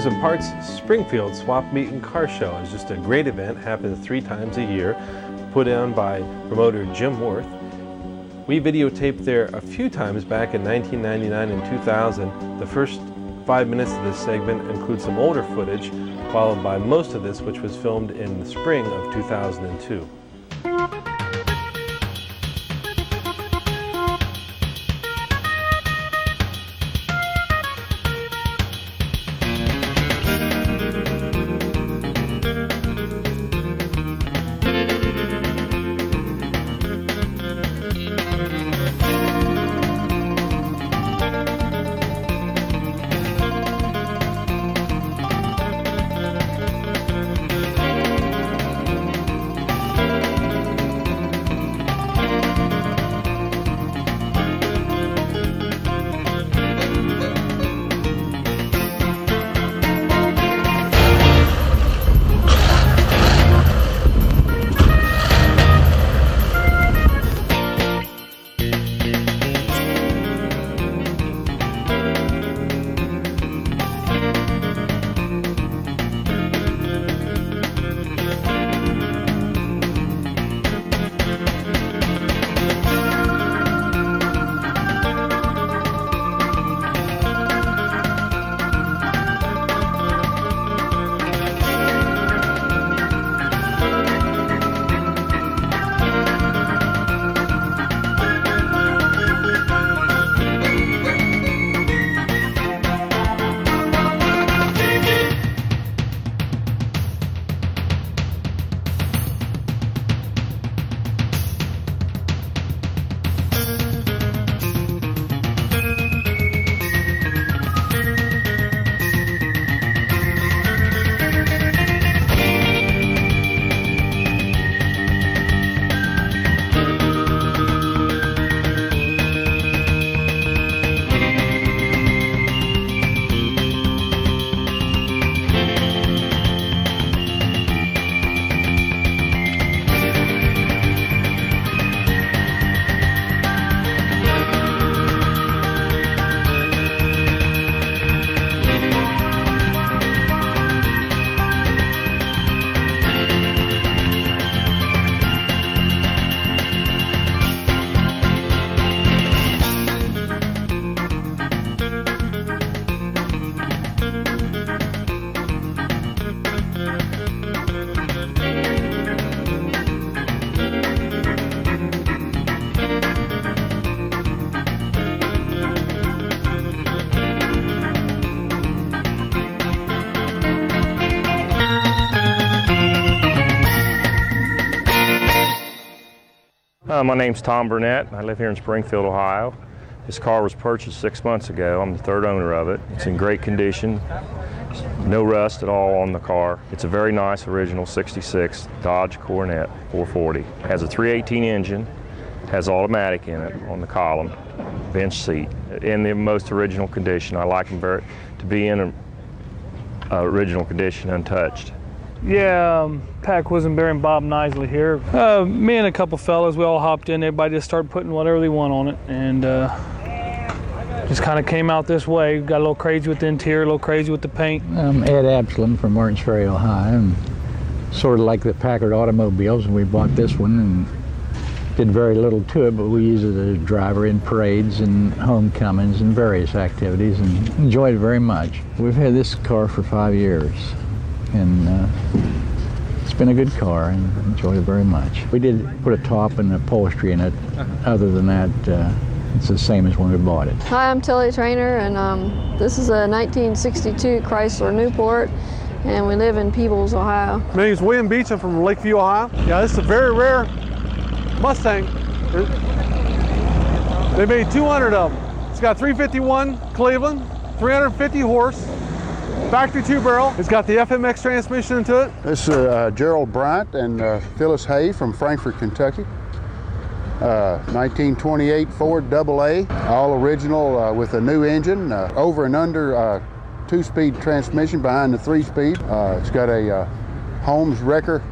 Cars and Parts Springfield Swap Meet and Car Show is just a great event, happens 3 times a year, put on by promoter Jim Worth. We videotaped there a few times back in 1999 and 2000. The first 5 minutes of this segment includes some older footage, followed by most of this, which was filmed in the spring of 2002. My name's Tom Burnett. I live here in Springfield, Ohio. This car was purchased 6 months ago. I'm the third owner of it. It's in great condition. No rust at all on the car. It's a very nice original 66 Dodge Coronet 440. It has a 318 engine, has automatic in it on the column, bench seat. In the most original condition. I like them to be in original condition, untouched. Yeah, Pat Quisenberry and Bob Nisley here. Me and a couple fellas, we all hopped in. Everybody just started putting whatever they want on it, and just kind of came out this way. Got a little crazy with the interior, a little crazy with the paint. I'm Ed Absalom from Martins Ferry, Ohio, and sort of like the Packard automobiles, and we bought this one and did very little to it, but we use it as a driver in parades and homecomings and various activities, and enjoyed it very much. We've had this car for 5 years. And it's been a good car and enjoyed it very much. We did put a top and upholstery in it. Other than that, it's the same as when we bought it. Hi, I'm Tilly Trainer, and this is a 1962 Chrysler Newport, and we live in Peebles, Ohio. My name is William Beach. I'm from Lakeview, Ohio. Yeah, this is a very rare Mustang. They made 200 of them. It's got 351 Cleveland, 350 horse. Factory 2-barrel. It's got the FMX transmission into it. This is Gerald Bryant and Phyllis Hay from Frankfort, Kentucky. 1928 Ford AA, all original with a new engine, over and under 2-speed transmission behind the 3-speed. It's got a Holmes Wrecker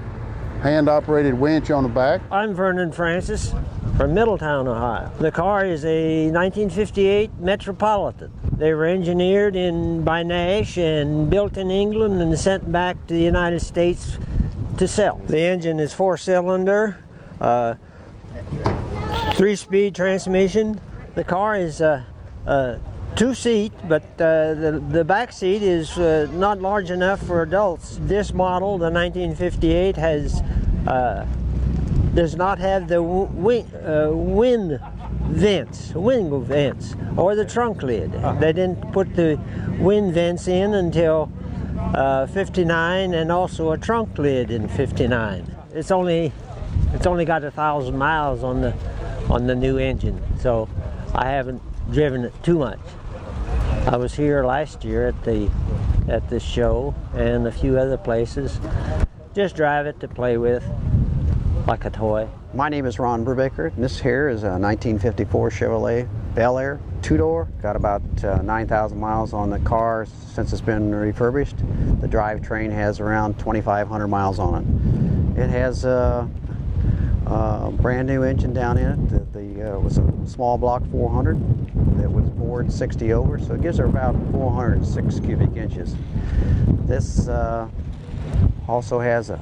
hand-operated winch on the back. I'm Vernon Francis. from Middletown, Ohio. The car is a 1958 Metropolitan. They were engineered by Nash and built in England and sent back to the United States to sell. The engine is 4-cylinder, 3-speed transmission. The car is 2-seat, but the back seat is not large enough for adults. This model, the 1958, does not have the wind vents, or the trunk lid. They didn't put the wind vents in until 59, and also a trunk lid in 59. It's only got 1,000 miles on the new engine, so I haven't driven it too much. I was here last year at this show and a few other places. Just drive it to play with, like a toy. My name is Ron Brubaker. This here is a 1954 Chevrolet Bel Air 2-door. Got about 9,000 miles on the car since it's been refurbished. The drivetrain has around 2,500 miles on it. It has a brand new engine down in it. It was a small block 400 that was bored 60 over, so it gives her about 406 cubic inches. This also has a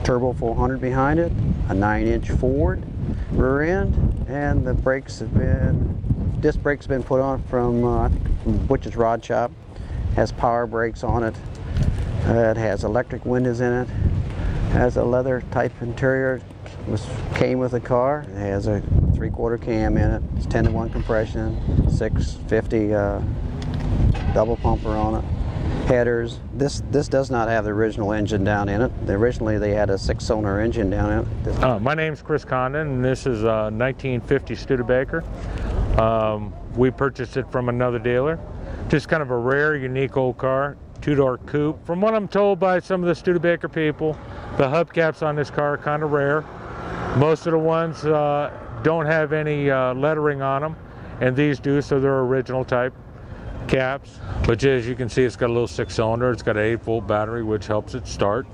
turbo 400 behind it, a 9-inch Ford rear end, and the brakes have been, disc brakes have been put on from I think from Butch's Rod Shop. Has power brakes on it. It has electric windows in it. Has a leather type interior. Came with the car. It has a 3/4 cam in it. It's 10-to-1 compression, 650 double pumper on it. Headers. This does not have the original engine down in it. Originally they had a 6-cylinder engine down in it. My name's Chris Condon, and this is a 1950 Studebaker. We purchased it from another dealer. Just kind of a rare, unique old car, 2-door coupe. From what I'm told by some of the Studebaker people, the hubcaps on this car are kind of rare. Most of the ones don't have any lettering on them, and these do, so they're original type caps. But as you can see, it's got a little 6-cylinder. It's got an 8-volt battery, which helps it start.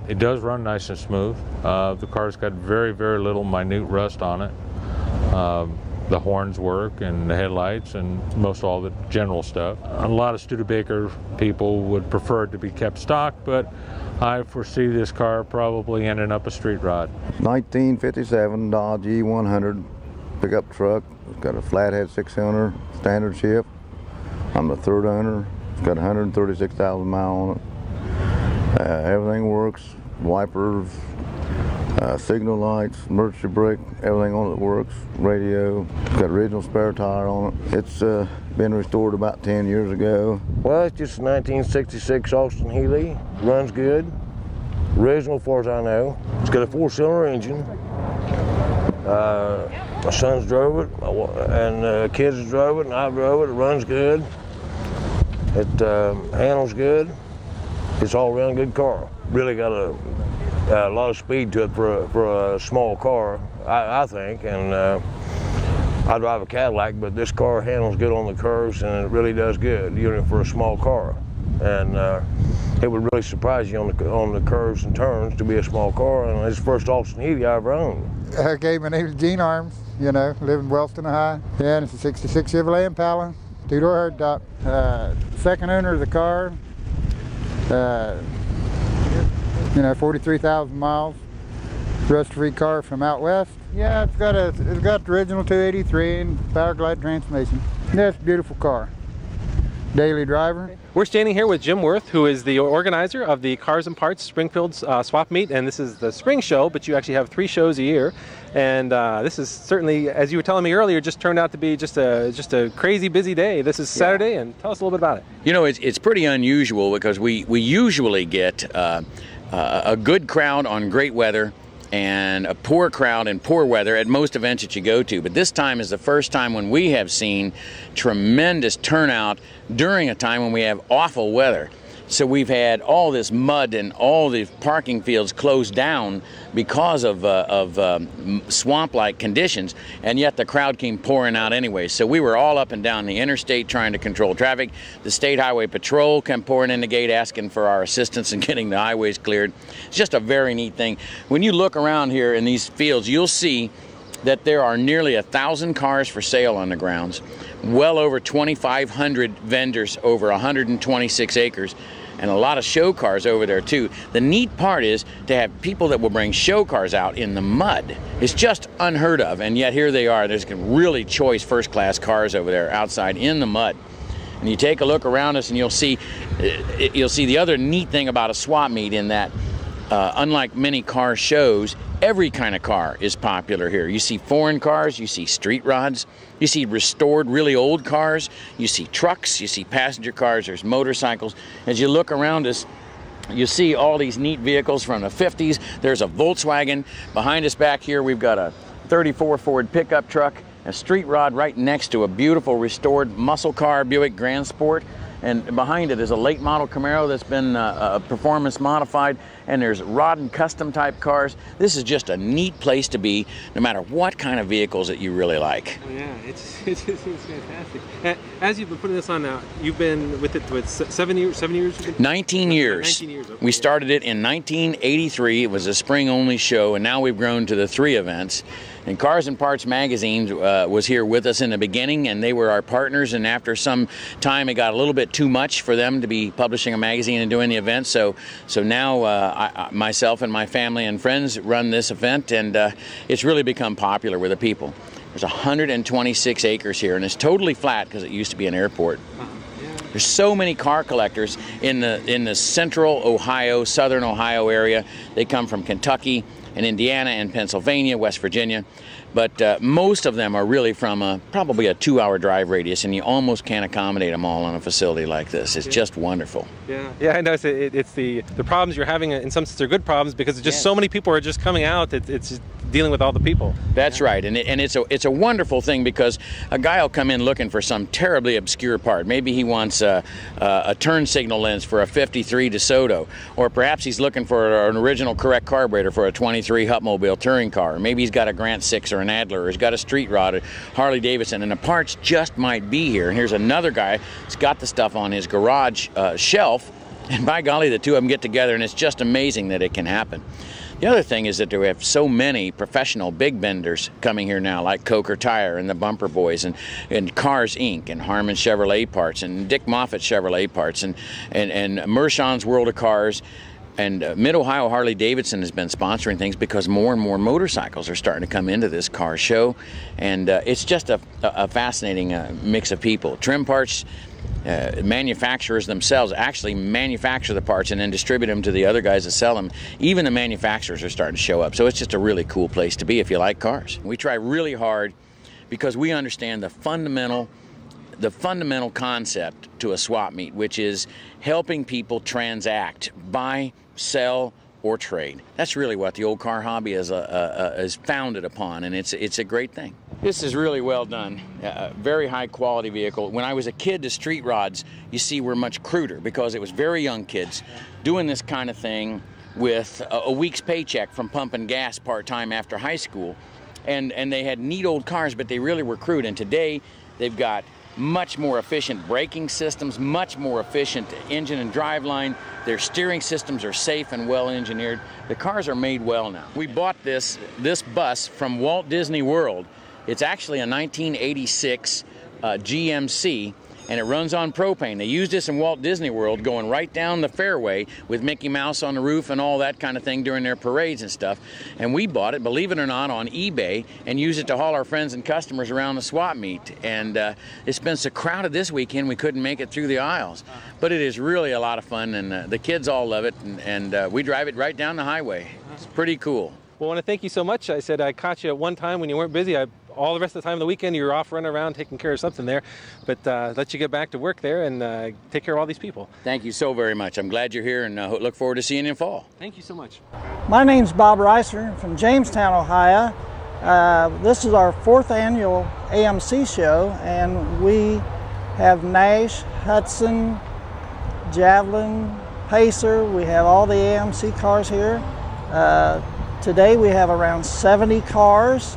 It does run nice and smooth. The car's got very, very little minute rust on it. The horns work, and the headlights, and most all the general stuff. A lot of Studebaker people would prefer it to be kept stock, but I foresee this car probably ending up a street rod. 1957 Dodge E100 pickup truck. It's got a flathead 6-cylinder standard shift. I'm the third owner. It's got 136,000 miles on it. Everything works. Wipers, signal lights, emergency brake, everything on it works. Radio. It's got original spare tire on it. It's been restored about 10 years ago. Well, it's just a 1966 Austin Healey. Runs good. Original, as far as I know. It's got a 4-cylinder engine. My son's drove it, and kids have drove it, and I drove it. It runs good. It handles good. It's all around good car. Really got a lot of speed to it for a small car, I think. And I drive a Cadillac, but this car handles good on the curves, and it really does good, even for a small car. And it would really surprise you on the curves and turns to be a small car. And it's the first Austin Healey I ever owned. Okay, my name is Gene Arms. You know, live in Wellston, Ohio. Yeah, and it's a '66 Chevrolet Impala, 2-door hardtop. Second owner of the car. You know, 43,000 miles. Rust-free car from out west. Yeah, it's got the original 283 and power glide transmission. Yeah, it's a beautiful car. Daily driver. We're standing here with Jim Worth, who is the organizer of the Cars and Parts Springfield Swap Meet, and this is the spring show, but you actually have 3 shows a year. And this is certainly, as you were telling me earlier, just turned out to be just a crazy busy day. This is Saturday, and tell us a little bit about it. You know, it's pretty unusual because we usually get a good crowd on great weather and a poor crowd in poor weather at most events that you go to. But this time is the first time when we have seen tremendous turnout during a time when we have awful weather. So we've had all this mud and all the parking fields closed down because of swamp-like conditions, and yet the crowd came pouring out anyway. So we were all up and down the interstate trying to control traffic. The State Highway Patrol came pouring in the gate asking for our assistance in getting the highways cleared. It's just a very neat thing. When you look around here in these fields, you'll see that there are nearly 1,000 cars for sale on the grounds, well over 2,500 vendors over 126 acres, and a lot of show cars over there too. The neat part is to have people that will bring show cars out in the mud. It's just unheard of, and yet here they are. There's really choice first-class cars over there outside in the mud. And you take a look around us and you'll see the other neat thing about a swap meet in that unlike many car shows, every kind of car is popular here. You see foreign cars, you see street rods, you see restored really old cars, you see trucks, you see passenger cars, there's motorcycles. As you look around us, you see all these neat vehicles from the 50s. There's a Volkswagen. Behind us back here, we've got a 34 Ford pickup truck, a street rod right next to a beautiful restored muscle car Buick Grand Sport. And behind it is a late model Camaro that's been performance modified, and there's rod and custom type cars. This is just a neat place to be, no matter what kind of vehicles that you really like. Oh, yeah, it's fantastic. As you've been putting this on now, you've been with it with 7 years? 19 years. 19 years, okay. We started it in 1983. It was a spring-only show, and now we've grown to the 3 events. And Cars and Parts Magazine was here with us in the beginning, and they were our partners, and after some time it got a little bit too much for them to be publishing a magazine and doing the event, so now myself and my family and friends run this event, and it's really become popular with the people. There's 126 acres here, and it's totally flat because it used to be an airport. There's so many car collectors in the central Ohio, southern Ohio area. They come from Kentucky and Indiana and Pennsylvania, West Virginia, but most of them are really from probably a 2-hour drive radius, and you almost can't accommodate them all on a facility like this. It's just wonderful. Yeah, I know it's the problems you're having. In some sense, they're good problems because it's just so many people are just coming out. It's dealing with all the people. That's right, and it's a wonderful thing because a guy will come in looking for some terribly obscure part. Maybe he wants a turn signal lens for a 53 DeSoto, or perhaps he's looking for an original correct carburetor for a 23 Hupmobile touring car. Maybe he's got a Grant 6 or an Adler, or he's got a street rod, a Harley Davidson, and the parts just might be here. And here's another guy who's got the stuff on his garage shelf, and by golly, the two of them get together, and it's just amazing that it can happen. The other thing is that we have so many professional big benders coming here now, like Coker Tire and the Bumper Boys, and Cars Inc. and Harmon Chevrolet Parts and Dick Moffitt Chevrolet Parts and Mershon's World of Cars. And Mid-Ohio Harley Davidson has been sponsoring things because more and more motorcycles are starting to come into this car show. And it's just a fascinating mix of people. Trim Parts manufacturers themselves actually manufacture the parts and then distribute them to the other guys that sell them. Even the manufacturers are starting to show up. So it's just a really cool place to be if you like cars. We try really hard because we understand the fundamental concept to a swap meet, which is helping people transact, buy, sell, or trade. That's really what the old car hobby is founded upon, and it's a great thing. This is really well done. Very high quality vehicle. When I was a kid, the street rods, you see, were much cruder because it was very young kids doing this kind of thing with a week's paycheck from pumping gas part-time after high school, and they had neat old cars, but they really were crude. And today they've got much more efficient braking systems, much more efficient engine and driveline. Their steering systems are safe and well engineered. The cars are made well now. We bought this bus from Walt Disney World. It's actually a 1986 GMC, and it runs on propane. They used this in Walt Disney World going right down the fairway with Mickey Mouse on the roof and all that kind of thing during their parades and stuff. And we bought it, believe it or not, on eBay and used it to haul our friends and customers around the swap meet. And it's been so crowded this weekend we couldn't make it through the aisles. But it is really a lot of fun, and the kids all love it, and we drive it right down the highway. It's pretty cool. Well, I want to thank you so much. I said I caught you at one time when you weren't busy. All the rest of the time of the weekend, you're off running around taking care of something there. But let you get back to work there and take care of all these people. Thank you so very much. I'm glad you're here, and look forward to seeing you in fall. Thank you so much. My name's Bob Reiser from Jamestown, Ohio. This is our 4th annual AMC show, and we have Nash, Hudson, Javelin, Pacer. We have all the AMC cars here. Today we have around 70 cars.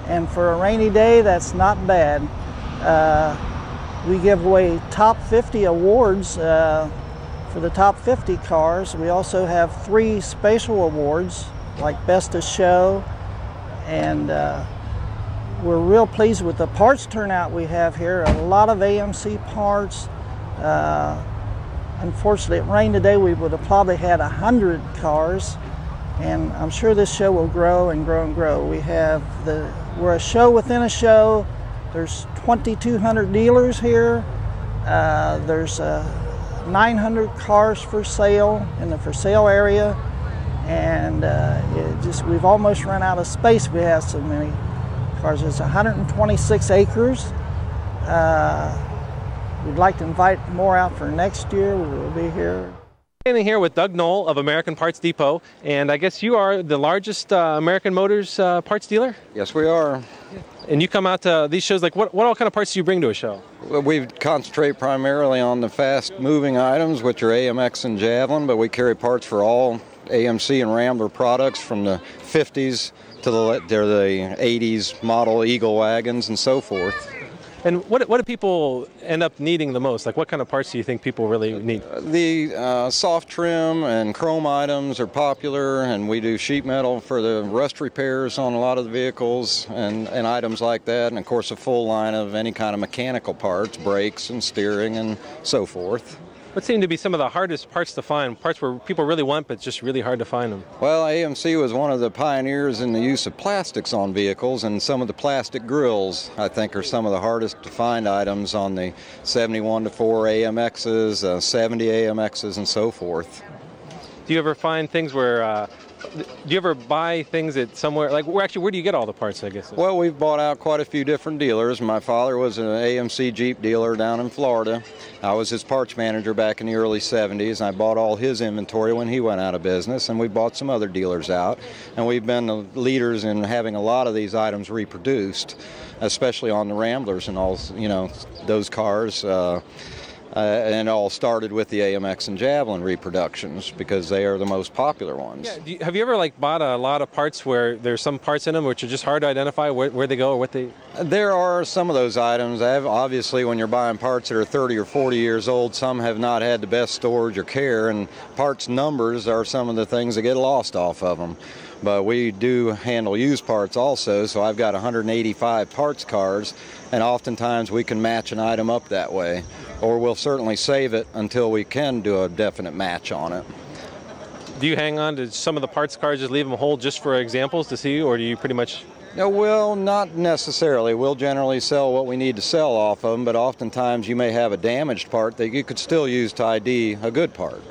And for a rainy day, that's not bad. We give away top 50 awards for the top 50 cars. We also have 3 special awards, like Best of Show and we're real pleased with the parts turnout we have here. A lot of AMC parts. Unfortunately, it rained today. We would have probably had 100 cars, and I'm sure this show will grow and grow and grow. We're a show within a show. There's 2,200 dealers here. There's 900 cars for sale in the for sale area, and we've almost run out of space. We have so many cars. It's 126 acres. We'd like to invite more out for next year. We'll be here. Standing here with Doug Knoll of American Parts Depot, and I guess you are the largest American Motors parts dealer? Yes, we are. And you come out to these shows, like what all kind of parts do you bring to a show? Well, we concentrate primarily on the fast-moving items, which are AMX and Javelin, but we carry parts for all AMC and Rambler products from the 50s to the 80s model Eagle wagons and so forth. And what do people end up needing the most? Like what kind of parts do you think people really need? The soft trim and chrome items are popular, and we do sheet metal for the rust repairs on a lot of the vehicles and items like that, and of course a full line of any kind of mechanical parts, brakes and steering and so forth. What seem to be some of the hardest parts to find, parts where people really want but it's just really hard to find them? Well, AMC was one of the pioneers in the use of plastics on vehicles, and some of the plastic grills, I think, are some of the hardest to find items on the 71-4 AMXs, 70 AMXs, and so forth. Do you ever find things where, do you ever buy things at somewhere, like where do you get all the parts, I guess? Well, we've bought out quite a few different dealers. My father was an AMC Jeep dealer down in Florida. I was his parts manager back in the early 70s, and I bought all his inventory when he went out of business, and we bought some other dealers out. And we've been the leaders in having a lot of these items reproduced, especially on the Ramblers and all, those cars. And it all started with the AMX and Javelin reproductions because they are the most popular ones. Yeah, have you ever bought a lot of parts where there's some parts in them which are just hard to identify where they go or what they... There are some of those items. Obviously, when you're buying parts that are 30 or 40 years old, some have not had the best storage or care, and parts numbers are some of the things that get lost off of them. But we do handle used parts also, so I've got 185 parts cars, and oftentimes we can match an item up that way, or we'll certainly save it until we can do a definite match on it. Do you hang on to some of the parts cars, just leave them whole just for examples to see, or do you pretty much... No, well, not necessarily. We'll generally sell what we need to sell off of them, but oftentimes you may have a damaged part that you could still use to ID a good part.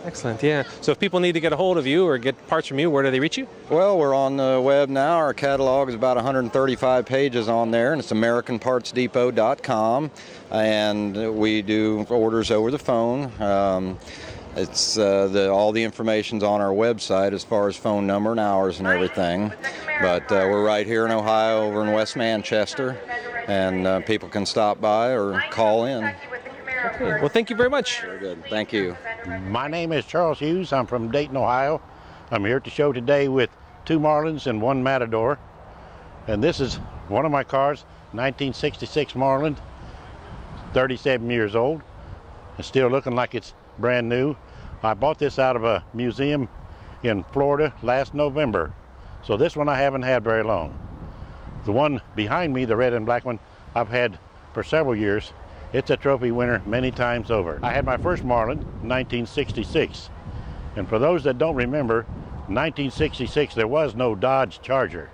Excellent, yeah. So if people need to get a hold of you or get parts from you, where do they reach you? Well, we're on the web now. Our catalog is about 135 pages on there, and it's AmericanPartsDepot.com, and we do orders over the phone. All the information's on our website as far as phone number and hours and everything. But we're right here in Ohio, over in West Manchester, and people can stop by or call in. Okay. Well, thank you very much. Very good. Thank you. My name is Charles Hughes. I'm from Dayton, Ohio. I'm here at the show today with 2 Marlins and 1 Matador. And this is one of my cars, 1966 Marlin, 37 years old. It's still looking like it's brand new. I bought this out of a museum in Florida last November. So this one I haven't had very long. The one behind me, the red and black one, I've had for several years. It's a trophy winner many times over. I had my first Marlin in 1966. And for those that don't remember, in 1966 there was no Dodge Charger.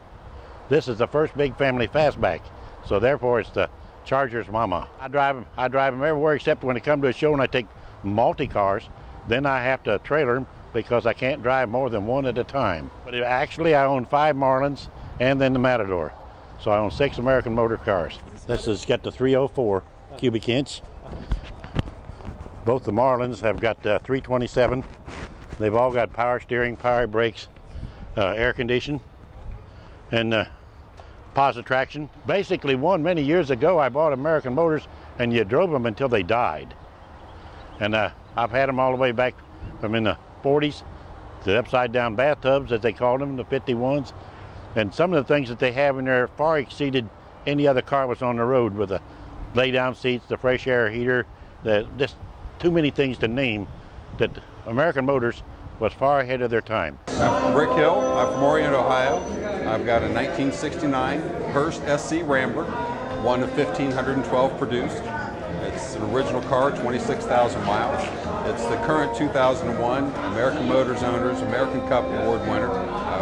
This is the first big family fastback. So therefore it's the Charger's mama. I drive them everywhere except when it comes to a show and I take multi-cars. Then I have to trailer them because I can't drive more than one at a time. But actually I own 5 Marlins and then the Matador. So I own 6 American Motor cars. This has got the 304 cubic inch. Both the Marlins have got 327. They've all got power steering, power brakes, air condition, and positive traction. Basically, many years ago I bought American Motors and you drove them until they died. And I've had them all the way back from in the 40s, the upside down bathtubs as they called them, the 51s. And some of the things that they have in there far exceeded any other car was on the road, with the lay down seats, the fresh air heater, just too many things to name, that American Motors was far ahead of their time. I'm Rick Hill. I'm from Orient, Ohio. I've got a 1969 Hurst SC Rambler, one of 1,512 produced. It's an original car, 26,000 miles. It's the current 2001 American Motors Owners American Cup Award winner,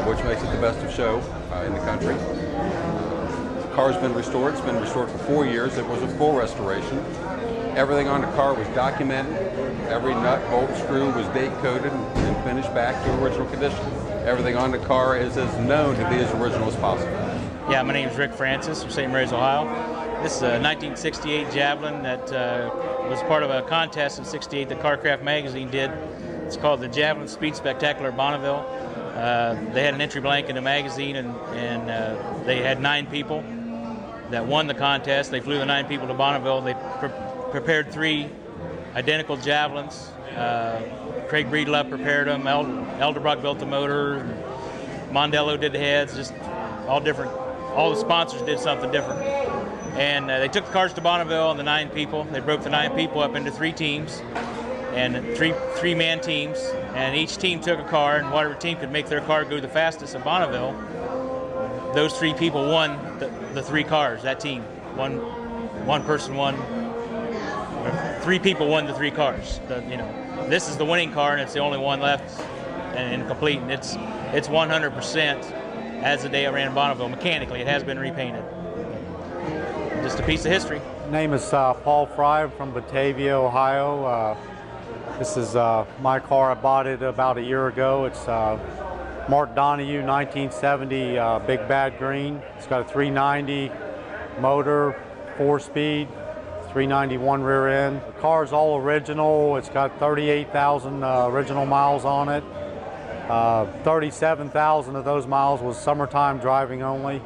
which makes it the best of show in the country. The car's been restored. It's been restored for 4 years. It was a full restoration. Everything on the car was documented. Every nut, bolt, screw was date coded and finished back to original condition. Everything on the car is as known to be as original as possible. Yeah, my name is Rick Francis from St. Mary's, Ohio. This is a 1968 Javelin that was part of a contest in '68 that Carcraft magazine did. It's called the Javelin Speed Spectacular Bonneville. They had an entry blank in the magazine, and they had 9 people that won the contest. They flew the 9 people to Bonneville. They prepared 3 identical Javelins. Craig Breedlove prepared them. Elderbrock built the motor. Mondello did the heads. Just all different. All the sponsors did something different. And they took the cars to Bonneville, and the 9 people. They broke the 9 people up into 3 teams, and three-man teams. And each team took a car, and whatever team could make their car go the fastest at Bonneville, those 3 people won the 3 cars. That team, one person won. 3 people won the 3 cars. This is the winning car, and it's the only one left and complete. And it's 100% as the day I ran in Bonneville. Mechanically, it has been repainted. Just a piece of history. Name is Paul Fry from Batavia, Ohio. This is my car. I bought it about a year ago. It's Mark Donahue 1970 Big Bad Green. It's got a 390 motor, 4-speed. 391 rear end. The car is all original. It's got 38,000 original miles on it. 37,000 of those miles was summertime driving only.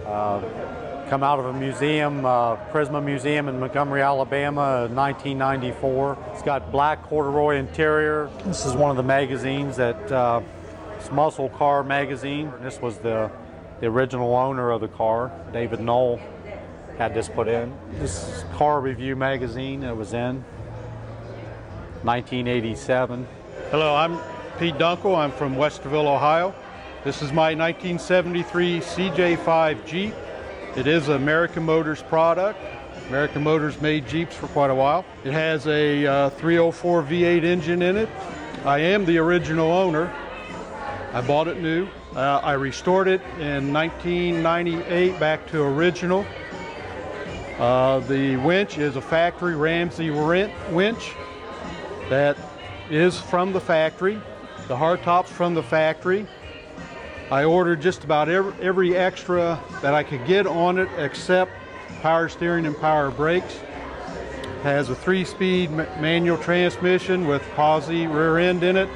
Come out of a museum, Prisma Museum in Montgomery, Alabama, 1994. It's got black corduroy interior. This is one of the magazines that it's Muscle Car magazine. This was the original owner of the car, David Knoll. Had this put in. This is Car Review magazine. It was in 1987. Hello, I'm Pete Dunkel. I'm from Westerville, Ohio. This is my 1973 Cj5 Jeep. It is an American Motors product. American Motors made Jeeps for quite a while. It has a 304 V8 engine in it. I am the original owner. I bought it new. I restored it in 1998 back to original. The winch is a factory Ramsey winch that is from the factory. The hardtop's from the factory. I ordered just about every extra that I could get on it except power steering and power brakes. It has a 3-speed manual transmission with posi rear end in it.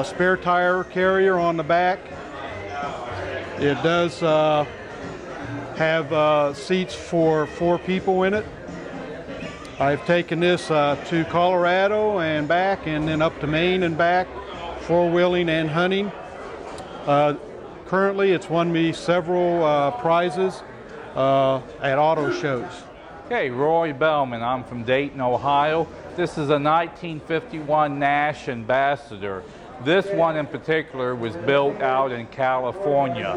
Spare tire carrier on the back. It does have seats for 4 people in it. I've taken this to Colorado and back, and then up to Maine and back, 4-wheeling and hunting. Currently, it's won me several prizes at auto shows. Okay, Roy Bellman. I'm from Dayton, Ohio. This is a 1951 Nash Ambassador. This one in particular was built out in California.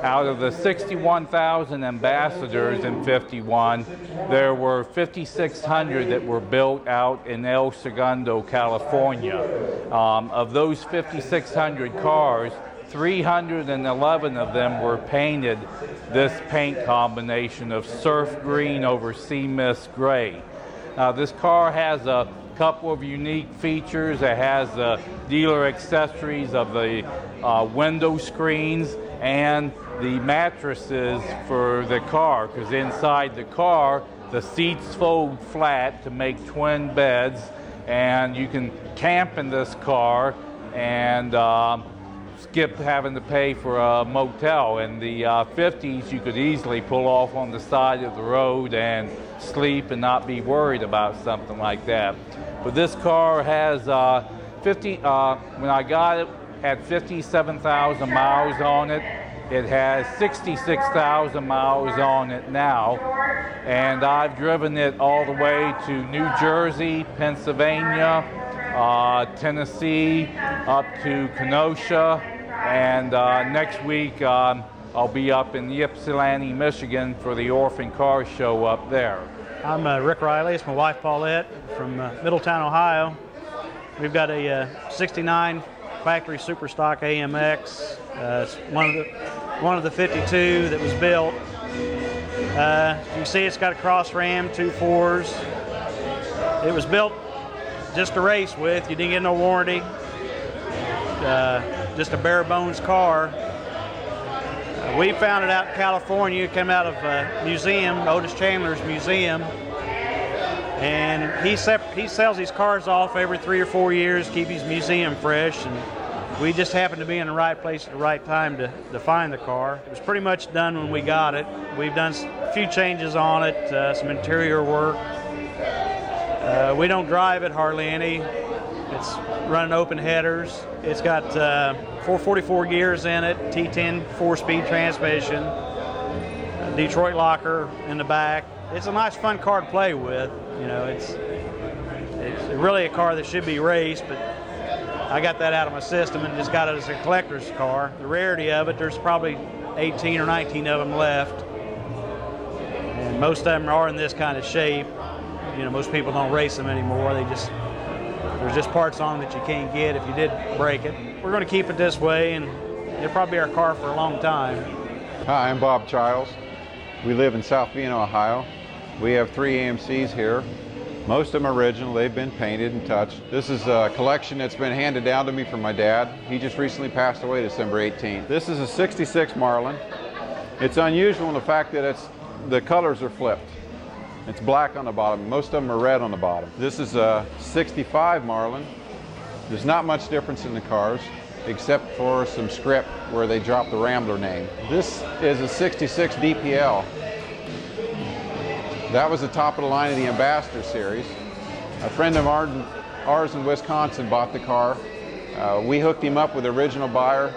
Out of the 61,000 Ambassadors in '51, there were 5,600 that were built out in El Segundo, California. Of those 5,600 cars, 311 of them were painted this paint combination of surf green over sea mist gray. Now this car has a couple of unique features. It has the dealer accessories of the window screens and the mattresses for the car, because inside the car the seats fold flat to make twin beds, and you can camp in this car and skip having to pay for a motel. In the 50s, you could easily pull off on the side of the road and sleep and not be worried about something like that. But this car has when I got it, had 57,000 miles on it. It has 66,000 miles on it now, and I've driven it all the way to New Jersey, Pennsylvania, Tennessee, up to Kenosha, and next week I'll be up in Ypsilanti, Michigan for the Orphan Car Show up there. I'm Rick Riley. It's my wife Paulette from Middletown, Ohio. We've got a 69 factory Superstock AMX. It's one of the 52 that was built. You can see it's got a cross ram, 2 4s. It was built just to race with. You didn't get no warranty. Just a bare bones car. We found it out in California. It came out of a museum, Otis Chandler's museum. And he sells these cars off every 3 or 4 years, keep his museum fresh. And we just happened to be in the right place at the right time to find the car. It was pretty much done when we got it. We've done a few changes on it, some interior work. We don't drive it hardly any. It's running open headers. It's got 444 gears in it, T10 4-speed transmission, a Detroit locker in the back. It's a nice, fun car to play with. You know, it's really a car that should be raced, but I got that out of my system and just got it as a collector's car. The rarity of it, there's probably 18 or 19 of them left, and most of them are in this kind of shape. You know, most people don't race them anymore. There's just parts on them that you can't get if you did break it. We're going to keep it this way, and it'll probably be our car for a long time. Hi, I'm Bob Childs. We live in South Vienna, Ohio. We have 3 AMCs here. Most of them are original. They've been painted and touched. This is a collection that's been handed down to me from my dad. He just recently passed away December 18th. This is a 66 Marlin. It's unusual in the fact that the colors are flipped. It's black on the bottom. Most of them are red on the bottom. This is a 65 Marlin. There's not much difference in the cars, except for some script where they dropped the Rambler name. This is a 66 DPL. That was the top of the line of the Ambassador series. A friend of ours in Wisconsin bought the car. We hooked him up with the original buyer.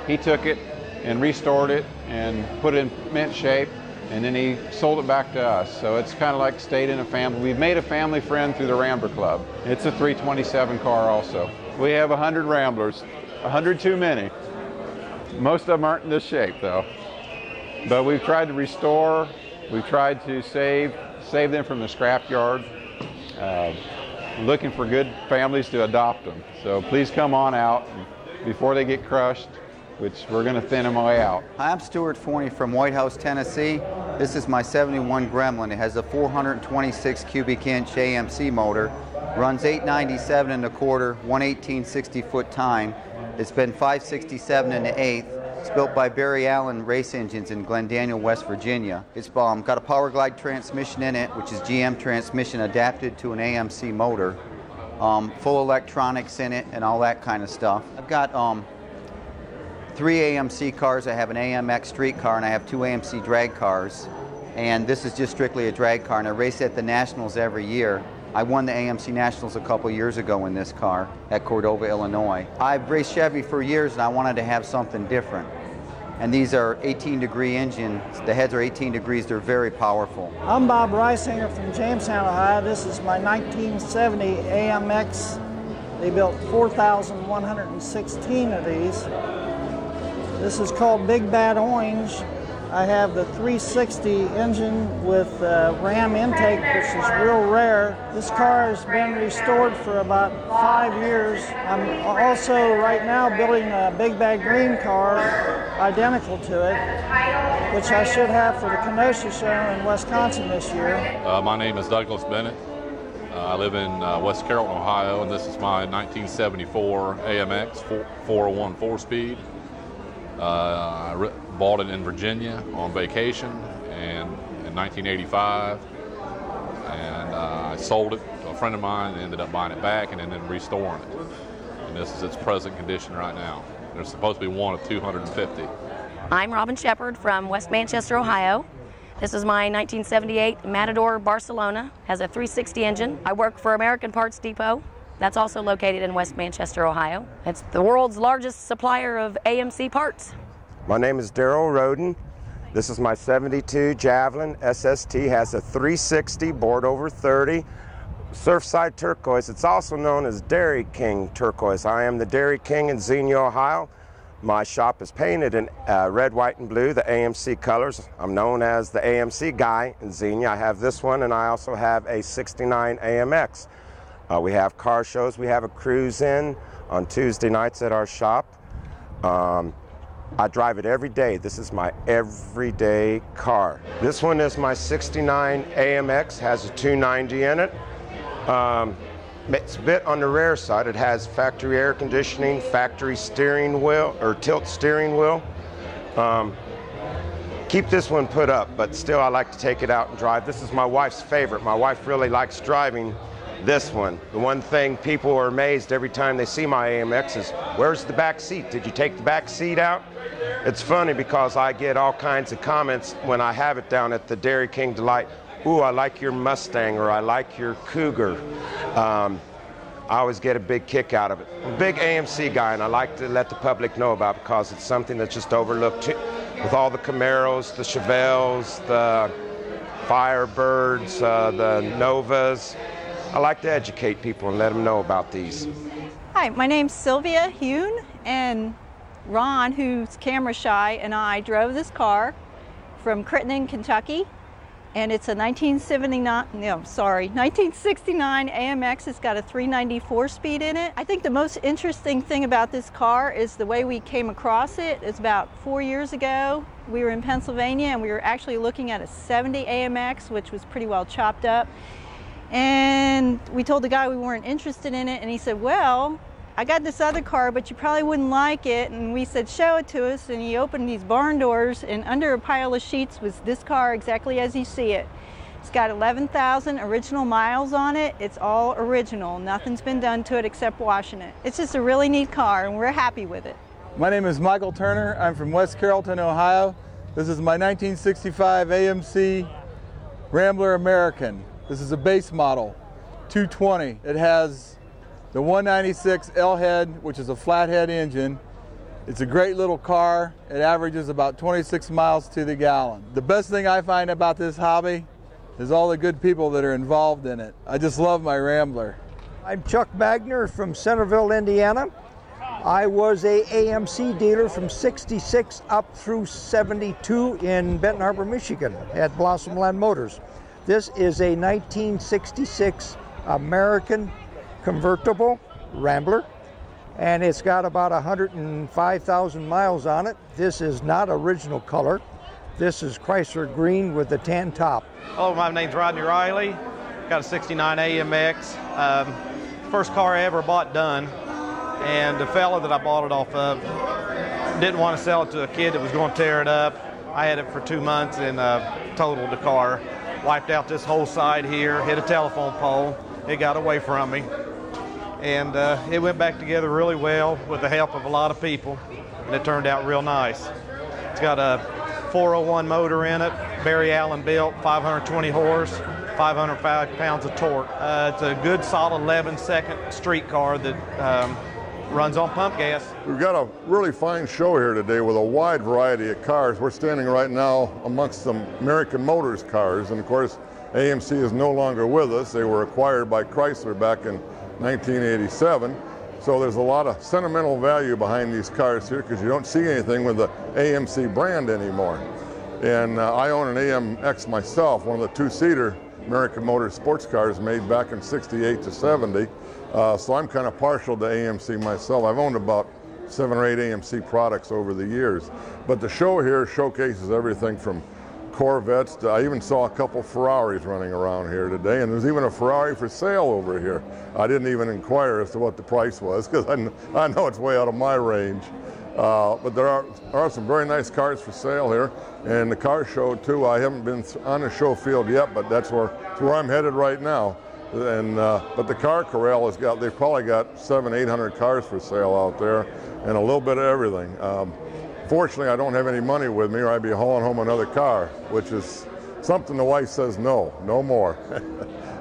He took it and restored it and put it in mint shape, and then he sold it back to us. So it's kind of like stayed in a family. We've made a family friend through the Rambler Club. It's a 327 car also. We have 100 Ramblers, 100 too many. Most of them aren't in this shape though. But we've tried to restore, we've tried to save them from the scrap yard. Looking for good families to adopt them. So please come on out before they get crushed, which we're going to thin them away out. Hi, I'm Stuart Forney from White House, Tennessee. This is my 71 Gremlin. It has a 426 cubic inch AMC motor, runs 897 and a quarter, 118/60 foot time. It's been 567 and an eighth. It's built by Barry Allen Race Engines in Glendaniel, West Virginia. It's got a Power Glide transmission in it, which is GM transmission adapted to an AMC motor. Full electronics in it and all that kind of stuff. I've got 3 AMC cars. I have an AMX street car and I have 2 AMC drag cars. And this is just strictly a drag car, and I race at the Nationals every year. I won the AMC Nationals a couple years ago in this car at Cordova, Illinois. I've raced Chevy for years and I wanted to have something different. And these are 18-degree engines. The heads are 18 degrees. They're very powerful. I'm Bob Reisinger from Jamestown, Ohio. This is my 1970 AMX. They built 4,116 of these. This is called Big Bad Orange. I have the 360 engine with ram intake, which is real rare. This car has been restored for about 5 years. I'm also right now building a Big Bad Green car identical to it, which I should have for the Kenosha show in Wisconsin this year. My name is Douglas Bennett. I live in West Carrollton, Ohio, and this is my 1974 AMX 401 4-speed. I bought it in Virginia on vacation and in 1985, and I sold it to a friend of mine and ended up buying it back and then restoring it. And this is its present condition right now. There's supposed to be one of 250. I'm Robin Shepard from West Manchester, Ohio. This is my 1978 Matador Barcelona. Has a 360 engine. I work for American Parts Depot. That's also located in West Manchester, Ohio. It's the world's largest supplier of AMC parts. My name is Darrell Roden. This is my 72 Javelin SST. Has a 360 bored over 30, Surfside turquoise. It's also known as Dairy King turquoise. I am the Dairy King in Xenia, Ohio. My shop is painted in red, white, and blue, the AMC colors. I'm known as the AMC guy in Xenia. I have this one, and I also have a 69 AMX. We have car shows. We have a cruise in on Tuesday nights at our shop. I drive it every day. This is my everyday car. This one is my 69 AMX, has a 290 in it. It's a bit on the rare side. It has factory air conditioning, factory steering wheel, or tilt steering wheel. Keep this one put up, but still I like to take it out and drive. This is my wife's favorite. My wife really likes driving this one. The one thing people are amazed every time they see my AMX is, where's the back seat? Did you take the back seat out? It's funny because I get all kinds of comments when I have it down at the Dairy King Delight. Ooh, I like your Mustang, or I like your Cougar. I always get a big kick out of it. I'm a big AMC guy, and I like to let the public know about it because it's something that's just overlooked with all the Camaros, the Chevelles, the Firebirds, the Novas. I like to educate people and let them know about these. Hi, my name's Sylvia Hune, and Ron, who's camera shy, and I drove this car from Crittenden, Kentucky. And it's a 1969 AMX. It's got a 394 speed in it. I think the most interesting thing about this car is the way we came across it. It's about 4 years ago. We were in Pennsylvania and we were actually looking at a 70 AMX, which was pretty well chopped up. And we told the guy we weren't interested in it, and he said, well, I got this other car, but you probably wouldn't like it. And we said, show it to us. And he opened these barn doors, and under a pile of sheets was this car exactly as you see it. It's got 11,000 original miles on it. It's all original. Nothing's been done to it except washing it. It's just a really neat car, and we're happy with it. My name is Michael Turner. I'm from West Carrollton, Ohio. This is my 1965 AMC Rambler American. This is a base model, 220. It has the 196 L-head, which is a flathead engine. It's a great little car. It averages about 26 miles to the gallon. The best thing I find about this hobby is all the good people that are involved in it. I just love my Rambler. I'm Chuck Magner from Centerville, Indiana. I was a AMC dealer from 66 up through 72 in Benton Harbor, Michigan at Blossom Land Motors. This is a 1966 American convertible Rambler, and it's got about 105,000 miles on it. This is not original color. This is Chrysler green with the tan top. Hello, my name's Rodney Riley. Got a 69 AMX. First car I ever bought done, and the fella that I bought it off of didn't want to sell it to a kid that was going to tear it up. I had it for 2 months and totaled the car. Wiped out this whole side here, hit a telephone pole. It got away from me. And it went back together really well with the help of a lot of people, and it turned out real nice. It's got a 401 motor in it, Barry Allen built, 520 horse, 505 pounds of torque. It's a good solid 11-second street car that runs on pump gas. We've got a really fine show here today with a wide variety of cars. We're standing right now amongst some American Motors cars, and of course AMC is no longer with us. They were acquired by Chrysler back in 1987. So there's a lot of sentimental value behind these cars here because you don't see anything with the AMC brand anymore. And I own an AMX myself, one of the two-seater American Motors sports cars made back in 68 to 70. So I'm kind of partial to AMC myself. I've owned about 7 or 8 AMC products over the years. But the show here showcases everything from Corvettes to, I even saw a couple Ferraris running around here today, and there's even a Ferrari for sale over here. I didn't even inquire as to what the price was because I know it's way out of my range. But there are some very nice cars for sale here, and the car show too. I haven't been on the show field yet, but that's where I'm headed right now. And but the car corral has got, they've probably got 700-800 cars for sale out there, and a little bit of everything. Fortunately, I don't have any money with me, or I'd be hauling home another car, which is something the wife says no more.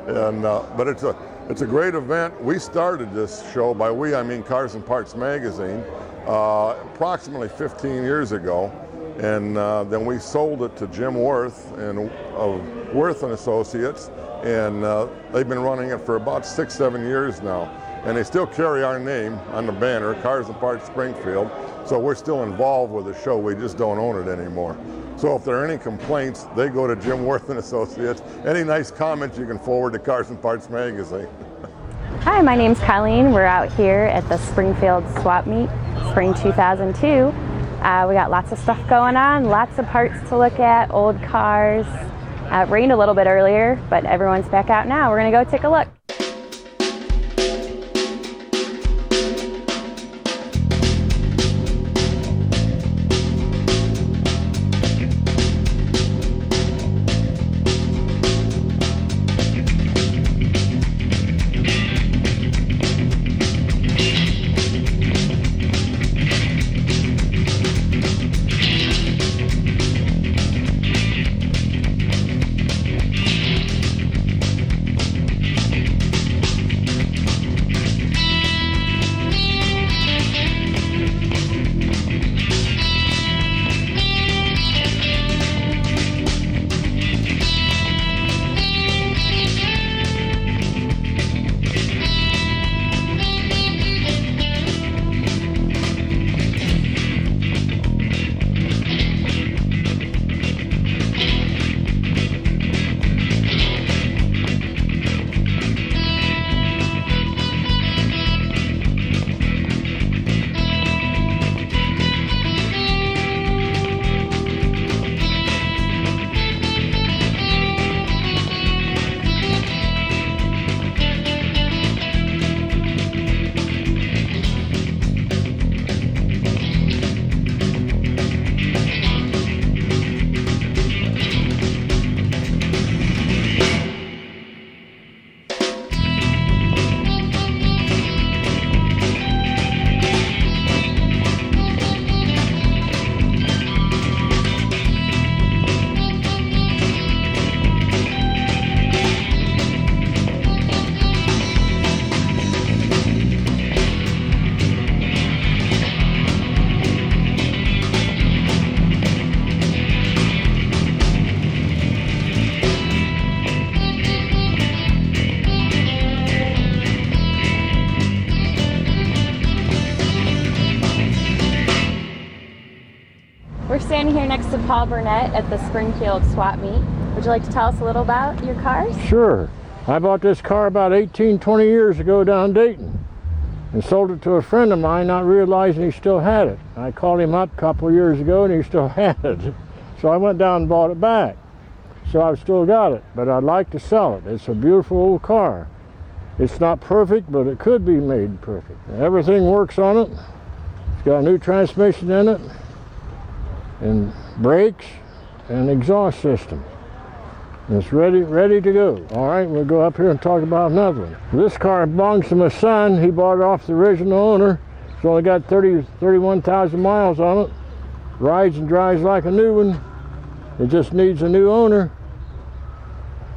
And but it's a great event. We started this show, by we I mean Cars and Parts magazine, approximately 15 years ago, And then we sold it to Jim Worth and Worth and Associates, and they've been running it for about 6-7 years now. And they still carry our name on the banner, Cars and Parts Springfield. So we're still involved with the show, we just don't own it anymore. So if there are any complaints, they go to Jim Worth and Associates. Any nice comments you can forward to Cars and Parts Magazine. Hi, my name's Colleen. We're out here at the Springfield Swap Meet, Spring 2002. We got lots of stuff going on, lots of parts to look at, old cars. It rained a little bit earlier, but everyone's back out now. We're gonna go take a look. We're standing here next to Paul Burnett at the Springfield Swap Meet. Would you like to tell us a little about your cars? Sure. I bought this car about 18-20 years ago down Dayton and sold it to a friend of mine, not realizing he still had it. I called him up a couple of years ago and he still had it. So I went down and bought it back. So I've still got it, but I'd like to sell it. It's a beautiful old car. It's not perfect, but it could be made perfect. Everything works on it. It's got a new transmission in it, and brakes, and exhaust system. It's ready to go. All right, we'll go up here and talk about another one. This car belongs to my son. He bought it off the original owner. It's only got 31,000 miles on it. Rides and drives like a new one. It just needs a new owner.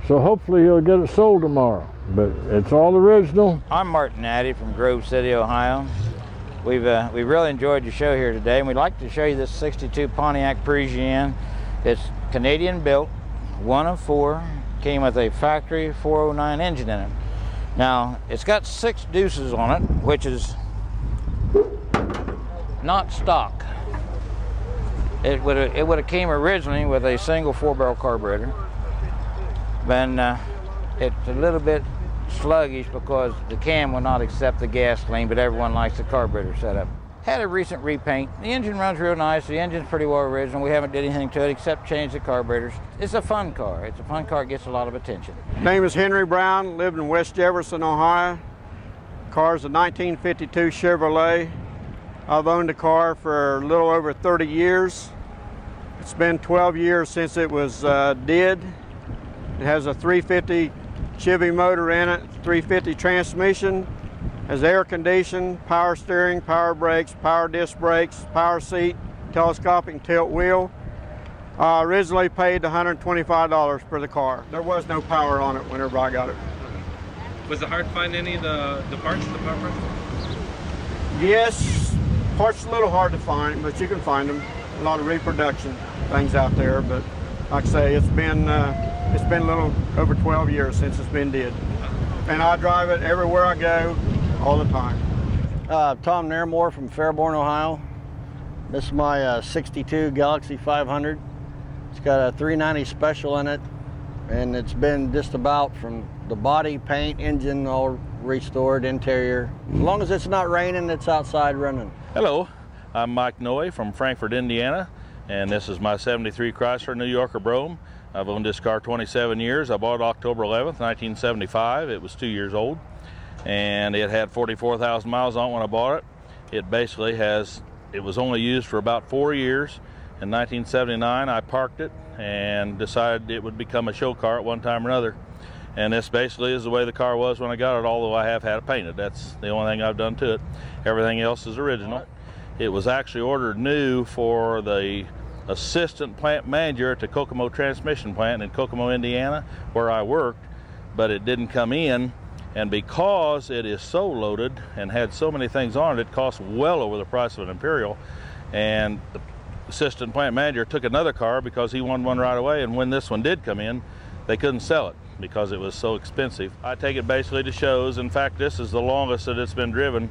So hopefully he'll get it sold tomorrow. But it's all original. I'm Martin Addy from Grove City, Ohio. We've really enjoyed your show here today, and we'd like to show you this 62 Pontiac Frisian. It's Canadian built, 1 of 4, came with a factory 409 engine in it. Now, it's got 6 deuces on it, which is not stock. It would have came originally with a single 4-barrel carburetor. Then it's a little bit sluggish because the cam will not accept the gasoline, but everyone likes the carburetor setup. Had a recent repaint. The engine runs real nice. The engine's pretty well original. We haven't did anything to it except change the carburetors. It's a fun car. It's a fun car. It gets a lot of attention. Name is Henry Brown. Lived in West Jefferson, Ohio. Car's a 1952 Chevrolet. I've owned the car for a little over 30 years. It's been 12 years since it was did. It has a 350 Chevy motor in it, 350 transmission, has air conditioning, power steering, power brakes, power disc brakes, power seat, telescopic tilt wheel. I originally paid $125 for the car. There was no power on it whenever I got it. Was it hard to find any of the parts of the power? Yes, parts a little hard to find, but you can find them. a lot of reproduction things out there, but like I say, it's been a little over 12 years since it's been did. And I drive it everywhere I go, all the time. Tom Nairmore from Fairborn, Ohio. This is my 62 Galaxie 500. It's got a 390 special in it, and it's been just about from the body, paint, engine, all restored, interior. As long as it's not raining, it's outside running. Hello, I'm Mike Noe from Frankfort, Indiana, and this is my 73 Chrysler New Yorker Brougham. I've owned this car 27 years. I bought it October 11th, 1975. It was 2 years old, and it had 44,000 miles on it when I bought it. It was only used for about 4 years. In 1979, I parked it and decided it would become a show car at one time or another. And this basically is the way the car was when I got it, although I have had it painted. That's the only thing I've done to it. Everything else is original. It was actually ordered new for the assistant plant manager at the Kokomo transmission plant in Kokomo, Indiana, where I worked, but it didn't come in. And because it is so loaded and had so many things on it, it cost well over the price of an Imperial. And the assistant plant manager took another car because he wanted one right away, and when this one did come in, they couldn't sell it because it was so expensive. I take it basically to shows. In fact, this is the longest that it's been driven,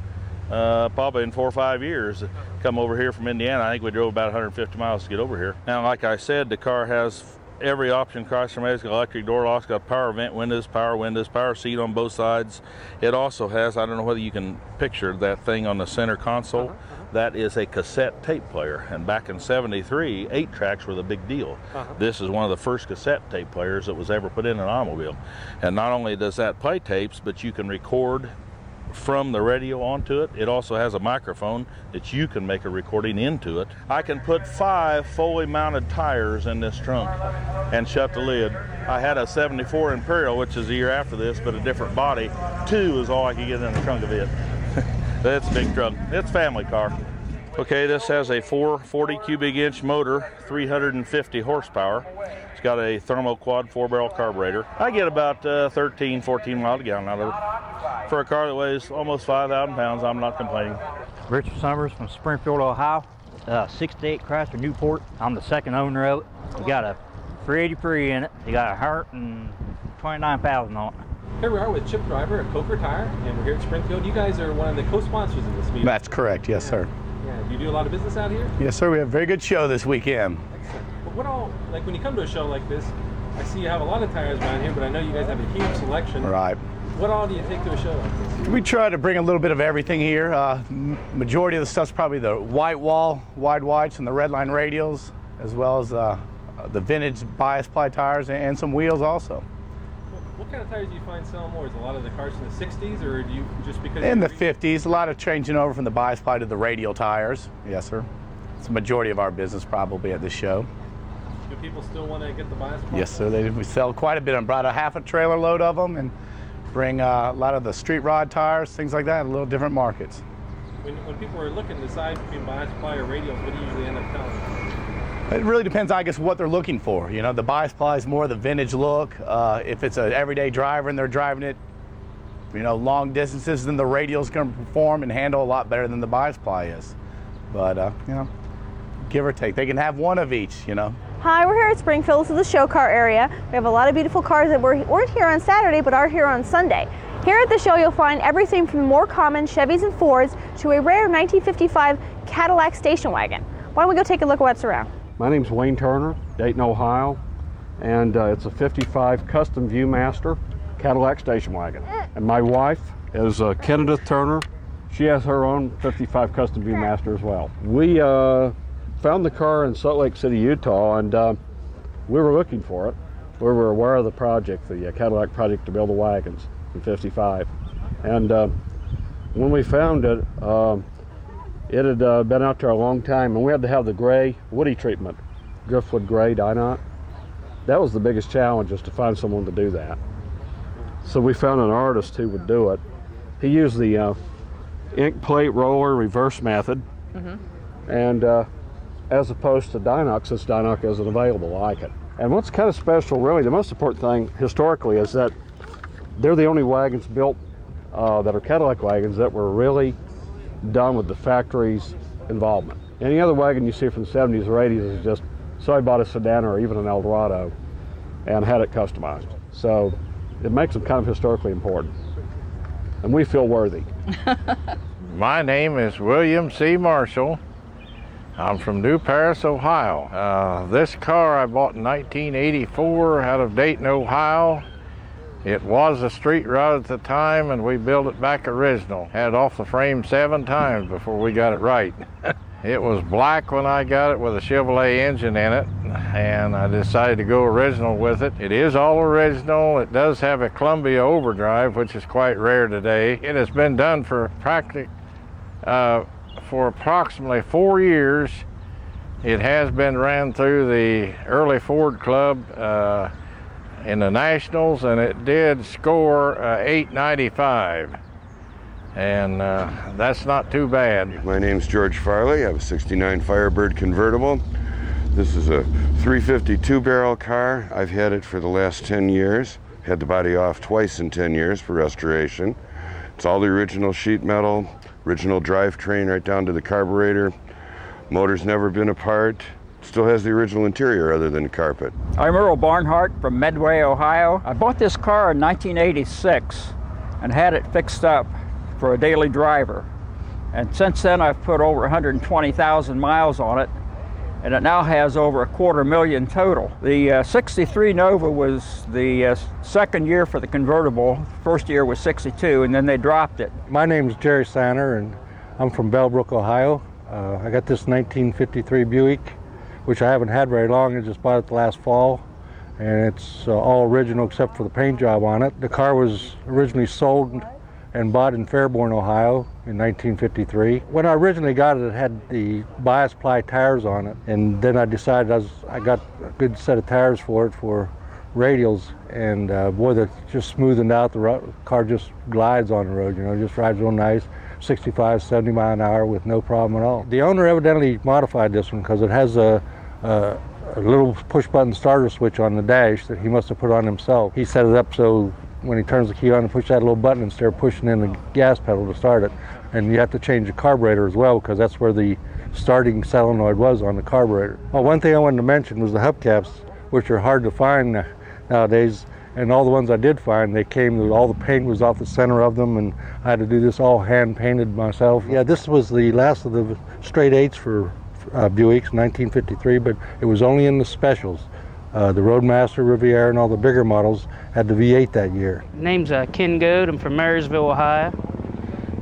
probably in 4 or 5 years. Come over here from Indiana, I think we drove about 150 miles to get over here. Now, like I said, the car has every option Chrysler makes. It's got electric door locks, got power vent windows, power seat on both sides. It also has, I don't know whether you can picture that thing on the center console. That is a cassette tape player, and back in '73, 8-tracks were the big deal. This is one of the first cassette tape players that was ever put in an automobile. And not only does that play tapes, but you can record from the radio onto it. It also has a microphone that you can make a recording into it. I can put 5 fully mounted tires in this trunk and shut the lid. I had a 74 Imperial, which is a year after this, but a different body. 2 is all I could get in the trunk of it. That's a big trunk. It's a family car. Okay, this has a 440 cubic inch motor, 350 horsepower. It's got a thermoquad 4-barrel carburetor. I get about 13, 14 miles a gallon out of it. For a car that weighs almost 5,000 pounds, I'm not complaining. Richard Summers from Springfield, Ohio. 68 Chrysler Newport. I'm the second owner of it. We got a 383 in it. You got 129,000 on it. Here we are with Chip Driver at Coker Tire, and we're here at Springfield. You guys are one of the co-sponsors of this meeting. That's correct, yes, sir. Yeah, do you do a lot of business out here? Yes, sir. We have a very good show this weekend. Excellent. But what all, like when you come to a show like this, I see you have a lot of tires around here, but I know you guys have a huge selection. Right. What all do you take to a show like this? We try to bring a little bit of everything here. Majority of the stuff's probably the white wall, wide whites, and the redline radials, as well as the vintage bias ply tires and some wheels also. What kind of tires do you find selling more? Is a lot of the cars from the 60s, or do you just because... In the 50s, a lot of changing over from the bias ply to the radial tires. Yes, sir. It's the majority of our business probably at this show. Do people still want to get the bias ply? Yes, sir. We sell quite a bit. I brought a half a trailer load of them and bring a lot of the street rod tires, things like that, in little different markets. When people are looking to decide between bias ply or radials, what do you usually end up telling them? It really depends, I guess, what they're looking for. You know, the bias ply is more the vintage look. If it's an everyday driver and they're driving it, you know, long distances, then the radial's going to perform and handle a lot better than the bias ply is. But, you know, give or take. They can have one of each, you know. Hi, we're here at Springfield. This is the show car area. We have a lot of beautiful cars that weren't here on Saturday, but are here on Sunday. Here at the show, you'll find everything from more common Chevys and Fords to a rare 1955 Cadillac station wagon. Why don't we go take a look at what's around? My name's Wayne Turner, Dayton, Ohio, and it's a 55 custom Viewmaster Cadillac station wagon. And my wife is Kenneth Turner. She has her own 55 custom Viewmaster as well. We found the car in Salt Lake City, Utah, and we were looking for it. We were aware of the project, the Cadillac project to build the wagons in 55. And when we found it, it had been out there a long time, and we had to have the gray woody treatment, driftwood gray Dinant. That was the biggest challenge, is to find someone to do that. So we found an artist who would do it. He used the ink plate roller reverse method, and as opposed to Dinant, since Dinant isn't available like it. And what's kind of special, really, the most important thing historically is that they're the only wagons built that are Cadillac wagons that were really done with the factory's involvement. Any other wagon you see from the 70s or 80s is just somebody bought a sedan or even an Eldorado and had it customized. So it makes them kind of historically important. And we feel worthy. My name is William C. Marshall. I'm from New Paris, Ohio. This car I bought in 1984 out of Dayton, Ohio. It was a street rod at the time, and we built it back original. Had it off the frame 7 times before we got it right. It was black when I got it with a Chevrolet engine in it, and I decided to go original with it. It is all original. It does have a Columbia overdrive, which is quite rare today. It has been done for approximately 4 years. It has been ran through the early Ford Club in the Nationals, and it did score 895. And that's not too bad. My name's George Farley. I have a 69 Firebird Convertible. This is a 352 barrel car. I've had it for the last 10 years. Had the body off twice in 10 years for restoration. It's all the original sheet metal, original drivetrain right down to the carburetor. Motor's never been apart. Still has the original interior other than the carpet. I'm Earl Barnhart from Medway, Ohio. I bought this car in 1986 and had it fixed up for a daily driver. And since then I've put over 120,000 miles on it, and it now has over 250,000 total. The 63 Nova was the second year for the convertible. First year was 62, and then they dropped it. My name's Jerry Sanner, and I'm from Bellbrook, Ohio. I got this 1953 Buick, which I haven't had very long. I just bought it last fall, and it's all original except for the paint job on it. The car was originally sold and bought in Fairborn, Ohio in 1953. When I originally got it, it had the bias ply tires on it, and then I decided I got a good set of tires for it for radials, and boy, they're just smoothing out. The car just glides on the road, you know, just rides real nice, 65, 70 mile an hour with no problem at all. The owner evidently modified this one because it has a little push-button starter switch on the dash that he must have put on himself. He set it up so when he turns the key on and push that little button instead of pushing in the gas pedal to start it. And you have to change the carburetor as well because that's where the starting solenoid was on the carburetor. Oh, one thing I wanted to mention was the hubcaps, which are hard to find nowadays. And all the ones I did find, they came, all the paint was off the center of them, and I had to do this all hand painted myself. Yeah, this was the last of the straight eights for Buicks, 1953, but it was only in the specials. The Roadmaster, Riviera, and all the bigger models had the V8 that year. Name's Ken Goad. I'm from Marysville, Ohio.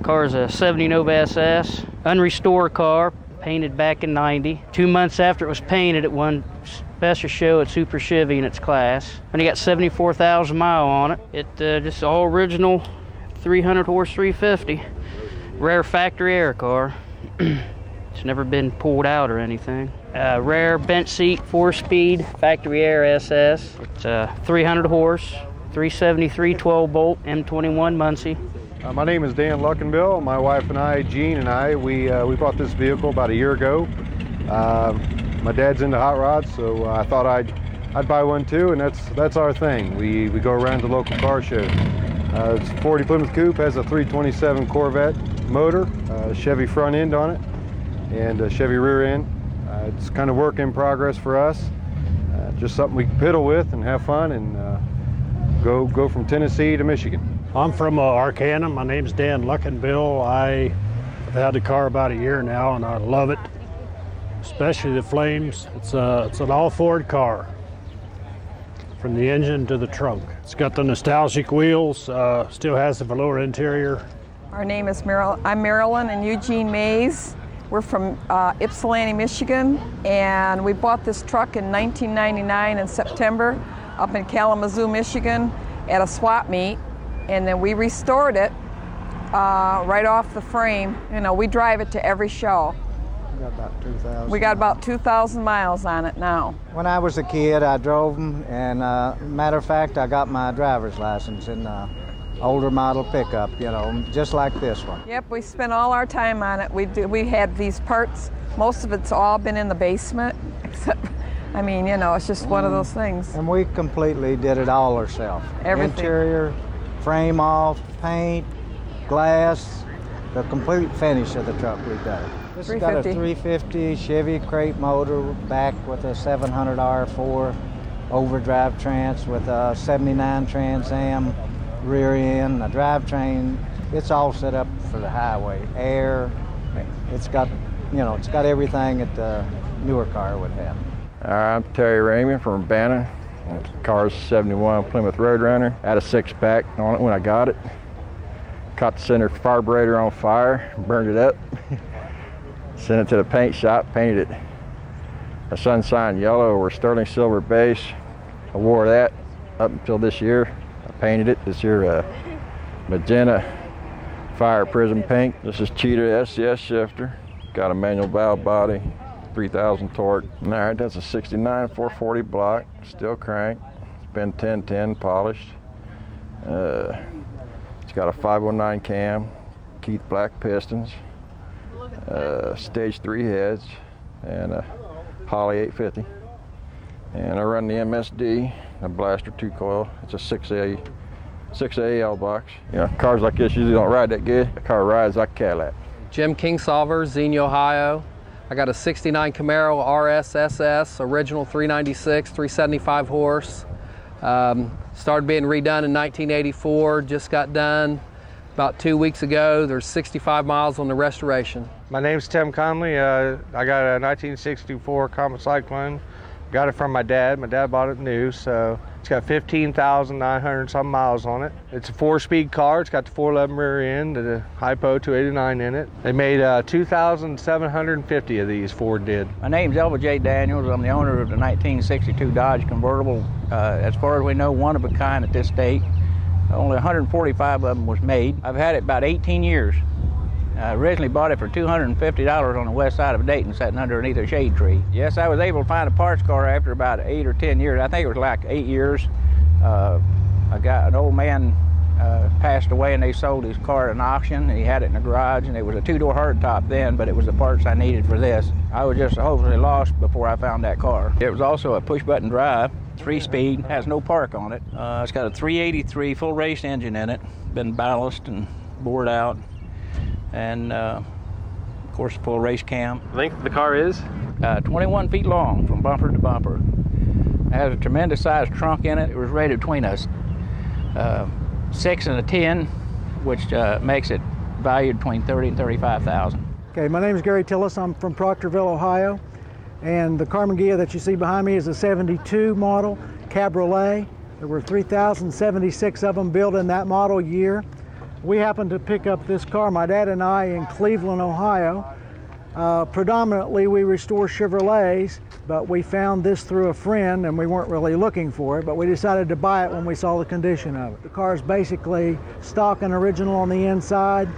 Car's a 70 Nova SS, unrestored car, painted back in 90. 2 months after it was painted, it won Best Show at Super Chevy in its class. And it got 74,000 miles on it. It just all original 300 horse 350. Rare factory air car. It's never been pulled out or anything. Rare bench seat, 4-speed, factory air SS. It's 300 horse, 373 12 bolt, M21 Muncie. My name is Dan Luckinbill. My wife and I, Jean and I, we bought this vehicle about a year ago. My dad's into hot rods, so I thought I'd buy one too, and that's our thing. We go around to local car shows. It's a 40 Plymouth Coupe, has a 327 Corvette motor, Chevy front end on it, and a Chevy rear end. It's kind of work in progress for us. Just something we can piddle with and have fun and go from Tennessee to Michigan. I'm from Arcana. My name's Dan Luckinbill. I've had the car about a year now, and I love it, especially the flames. It's an all-Ford car, from the engine to the trunk. It's got the nostalgic wheels, still has the velour interior. Our name is I'm Marilyn and Eugene Mays. We're from Ypsilanti, Michigan, and we bought this truck in 1999 in September up in Kalamazoo, Michigan at a swap meet, and then we restored it right off the frame. You know, we drive it to every show. We got about 2,000 miles on it now. When I was a kid, I drove them, and matter of fact, I got my driver's license in older model pickup, you know, just like this one. Yep, we spent all our time on it. We had these parts. Most of it's all been in the basement, except, I mean, you know, it's just one of those things. And we completely did it all ourselves. Everything. Interior, frame off, paint, glass, the complete finish of the truck we did. This has got a 350 Chevy crate motor back with a 700 R4 overdrive trans with a 79 Trans Am rear end. The drivetrain, it's all set up for the highway. Air, it's got, you know, it's got everything that the newer car would have. I'm Terry Raymond from Bannon. The car's 71 Plymouth Roadrunner. Had a 6-pack on it when I got it. Caught the center carburetor on fire, burned it up. Sent it to the paint shop, painted it a sunshine yellow or sterling silver base. I wore that up until this year. I painted it this year magenta fire prism pink. This is Cheetah SCS shifter. Got a manual valve body, 3,000 torque. All right, that's a 69 440 block, still crank. It's been 1010 polished. It's got a 509 cam, Keith black pistons. Stage 3 heads and a Holley 850, and I run the MSD, a Blaster 2 coil. It's a 6A L box. You know, cars like this usually don't ride that good. The car rides like a Cadillac. Jim Kingsolver, Xenia, Ohio. I got a 69 Camaro RSSS, original 396, 375 horse. Started being redone in 1984, just got done about 2 weeks ago. There's 65 miles on the restoration. My name's Tim Conley. I got a 1964 Comet Cyclone. Got it from my dad. My dad bought it new, so it's got 15,900 some miles on it. It's a 4-speed car. It's got the 411 rear end, the Hypo 289 in it. They made 2,750 of these, Ford did. My name's Elva J. Daniels. I'm the owner of the 1962 Dodge Convertible. As far as we know, one of a kind at this date. Only 145 of them was made. I've had it about 18 years. I originally bought it for $250 on the west side of Dayton, sitting underneath a shade tree. Yes, I was able to find a parts car after about 8 or 10 years. I think it was like 8 years. I got an old man passed away and they sold his car at an auction. He had it in the garage and it was a 2-door hardtop then, but it was the parts I needed for this. I was just hopelessly lost before I found that car. It was also a push-button drive, 3-speed, has no park on it. It's got a 383 full race engine in it, been ballasted and bored out. And of course, full race cam. Length of the car is? 21 feet long from bumper to bumper. It has a tremendous sized trunk in it. It was rated between a 6 and a 10, which makes it valued between $30,000 and $35,000. Okay, my name is Gary Tillis. I'm from Proctorville, Ohio. And the Karmann Ghia that you see behind me is a 72 model Cabriolet. There were 3,076 of them built in that model year. We happened to pick up this car, my dad and I, in Cleveland, Ohio. Predominantly we restore Chevrolets, but we found this through a friend and we weren't really looking for it, but we decided to buy it when we saw the condition of it. The car is basically stock and original on the inside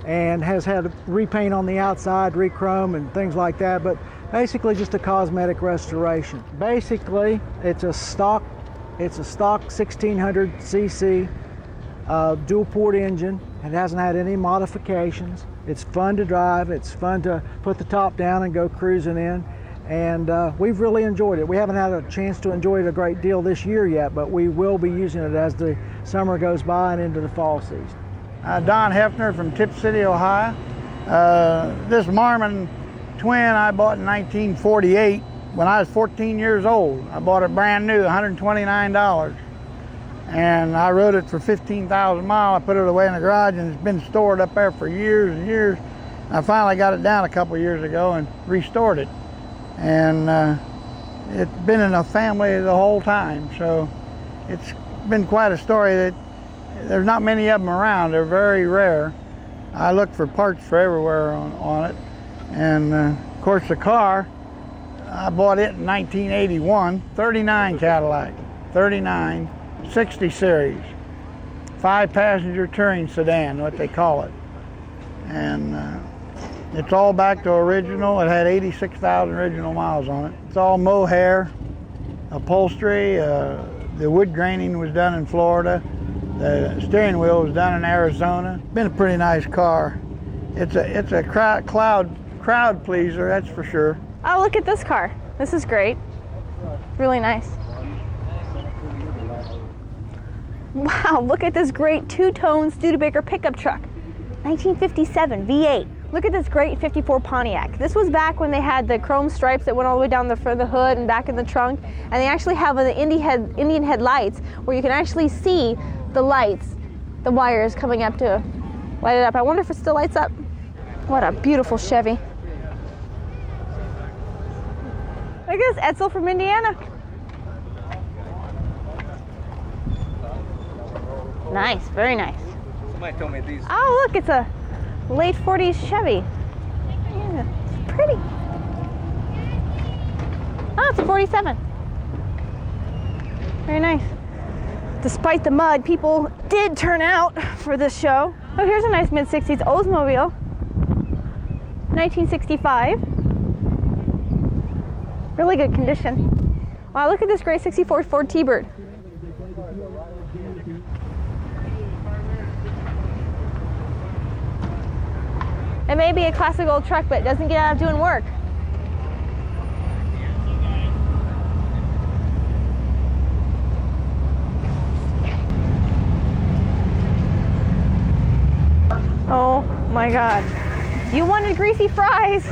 and has had repaint on the outside, rechrome and things like that, but basically just a cosmetic restoration. Basically, it's a stock 1600 cc dual port engine. It hasn't had any modifications. It's fun to drive. It's fun to put the top down and go cruising in. And we've really enjoyed it. We haven't had a chance to enjoy it a great deal this year yet, but we will be using it as the summer goes by and into the fall season. Don Hefner from Tip City, Ohio. This Marlin twin I bought in 1948 when I was 14 years old. I bought it brand new, $129. And I rode it for 15,000 miles. I put it away in the garage and it's been stored up there for years and years. I finally got it down a couple years ago and restored it. And it's been in a family the whole time. So it's been quite a story. That there's not many of them around. They're very rare. I look for parts for everywhere on it. And of course the car, I bought it in 1981, 39 Cadillac, 39. 60 series, 5-passenger touring sedan, what they call it. And it's all back to original. It had 86,000 original miles on it. It's all mohair, upholstery. The wood graining was done in Florida. The steering wheel was done in Arizona. Been a pretty nice car. It's a crowd pleaser, that's for sure. Oh, look at this car. This is great. Really nice. Wow, look at this great two-tone Studebaker pickup truck. 1957 V8. Look at this great 54 Pontiac. This was back when they had the chrome stripes that went all the way down the front of the hood and back in the trunk. And they actually have the Indian headlights where you can actually see the lights, the wires coming up to light it up. I wonder if it still lights up. What a beautiful Chevy. Look at this, Edsel from Indiana. Nice, very nice. Somebody told me these. Oh, look, it's a late 40s Chevy. Yeah, it's pretty. Oh, it's a 47. Very nice. Despite the mud, people did turn out for this show. Oh, here's a nice mid-60s Oldsmobile. 1965. Really good condition. Wow, look at this great 64 Ford T-Bird. It may be a classic old truck, but it doesn't get out of doing work. Oh my God. You wanted greasy fries.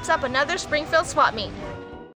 Up another Springfield swap meet.